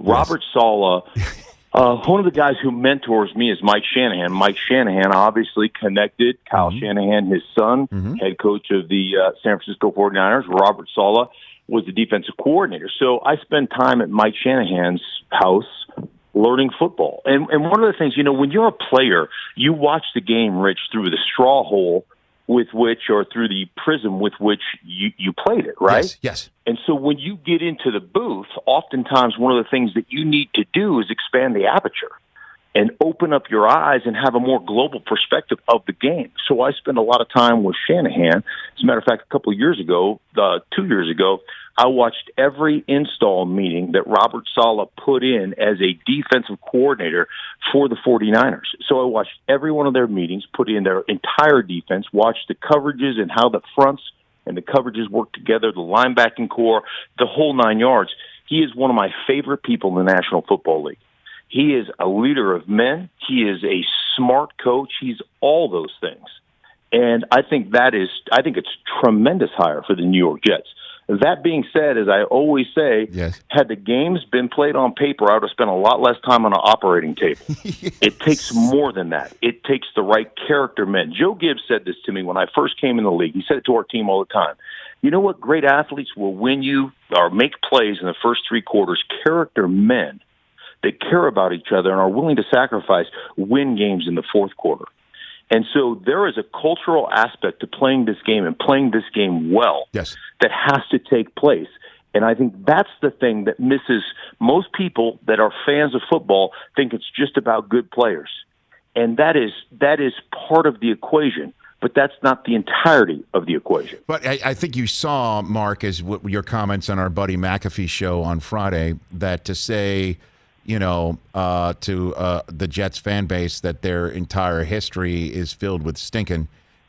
Robert Saleh, one of the guys who mentors me is Mike Shanahan. Mike Shanahan obviously connected Kyle Shanahan, his son, head coach of the San Francisco 49ers. Robert Saleh was the defensive coordinator. So I spent time at Mike Shanahan's house learning football. And one of the things, when you're a player, you watch the game, Rich, through the straw hole with which, or through the prism with which you played it, right? Yes. And so when you get into the booth, oftentimes one of the things that you need to do is expand the aperture and open up your eyes and have a more global perspective of the game. So I spent a lot of time with Shanahan. As a matter of fact, a couple of years ago, 2 years ago, I watched every install meeting that Robert Saleh put in as a defensive coordinator for the 49ers. So I watched every one of their meetings, put in their entire defense, watched the coverages and how the fronts and the coverages work together, the linebacking core, the whole 9 yards. He is one of my favorite people in the National Football League. He is a leader of men. He is a smart coach. He's all those things. And I think it's tremendous hire for the New York Jets. That being said, as I always say, had the games been played on paper, I would have spent a lot less time on an operating table. It takes more than that. It takes the right character men. Joe Gibbs said this to me when I first came in the league. He said it to our team all the time. You know what? Great athletes will win you or make plays in the first three quarters. Character men that care about each other and are willing to sacrifice win games in the fourth quarter. And so there is a cultural aspect to playing this game and playing this game well that has to take place. And I think that's the thing that misses most people that are fans of football think it's just about good players. And that is part of the equation, but that's not the entirety of the equation. But I think you saw, Mark, as your comments on our buddy McAfee show on Friday, that to say – to the Jets fan base that their entire history is filled with stinking,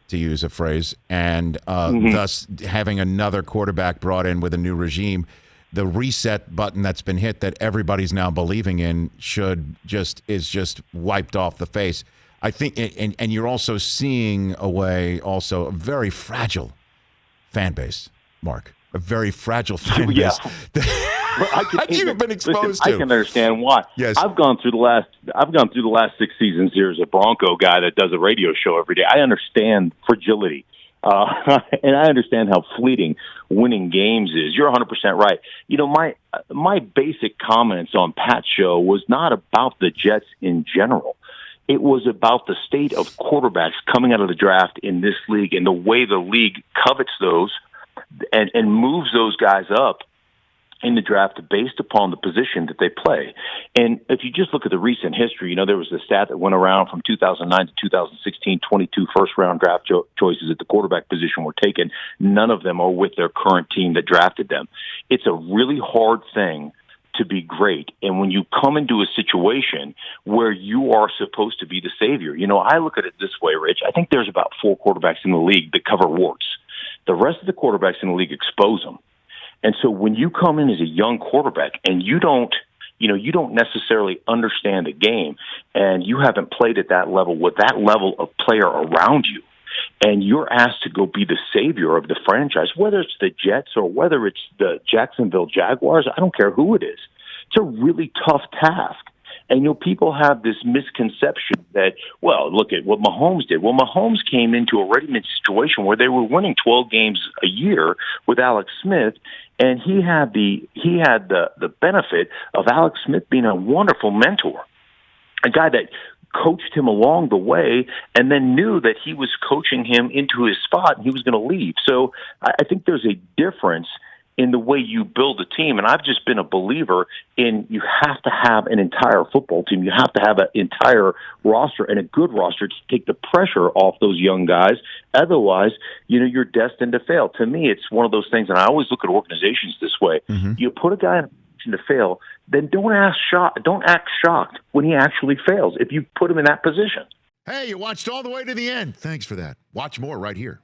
to use a phrase, and thus having another quarterback brought in with a new regime, the reset button that's been hit that everybody's now believing in is just wiped off the face. I think, and you're also seeing a very fragile fan base, Mark, a very fragile fan base. You've been exposed to. I can understand why. Yes. I've gone through the last 6 seasons here as a Bronco guy that does a radio show every day. I understand fragility, and I understand how fleeting winning games is. You're 100% right. My basic comments on Pat's show was not about the Jets in general. It was about the state of quarterbacks coming out of the draft in this league and the way the league covets those and moves those guys up in the draft based upon the position that they play. And if you just look at the recent history, there was a stat that went around from 2009 to 2016, 22 first-round draft choices at the quarterback position were taken. None of them are with their current team that drafted them. It's a really hard thing to be great. And when you come into a situation where you are supposed to be the savior, I look at it this way, Rich. I think there's about 4 quarterbacks in the league that cover warts. The rest of the quarterbacks in the league expose them. And so when you come in as a young quarterback and you don't necessarily understand the game and you haven't played at that level with that level of player around you, and you're asked to go be the savior of the franchise, whether it's the Jets or whether it's the Jacksonville Jaguars, I don't care who it is. It's a really tough task. And, people have this misconception that, well, look at what Mahomes did. Well, Mahomes came into a ready-made situation where they were winning 12 games a year with Alex Smith, and he had the benefit of Alex Smith being a wonderful mentor, a guy that coached him along the way and then knew that he was coaching him into his spot and he was going to leave. So I think there's a difference in the way you build a team. And I've just been a believer in you have to have an entire football team. You have to have an entire roster and a good roster to take the pressure off those young guys. Otherwise, you're destined to fail. To me, it's one of those things, and I always look at organizations this way. You put a guy in a position to fail, then don't act shocked when he actually fails if you put him in that position. Hey, you watched all the way to the end. Thanks for that. Watch more right here.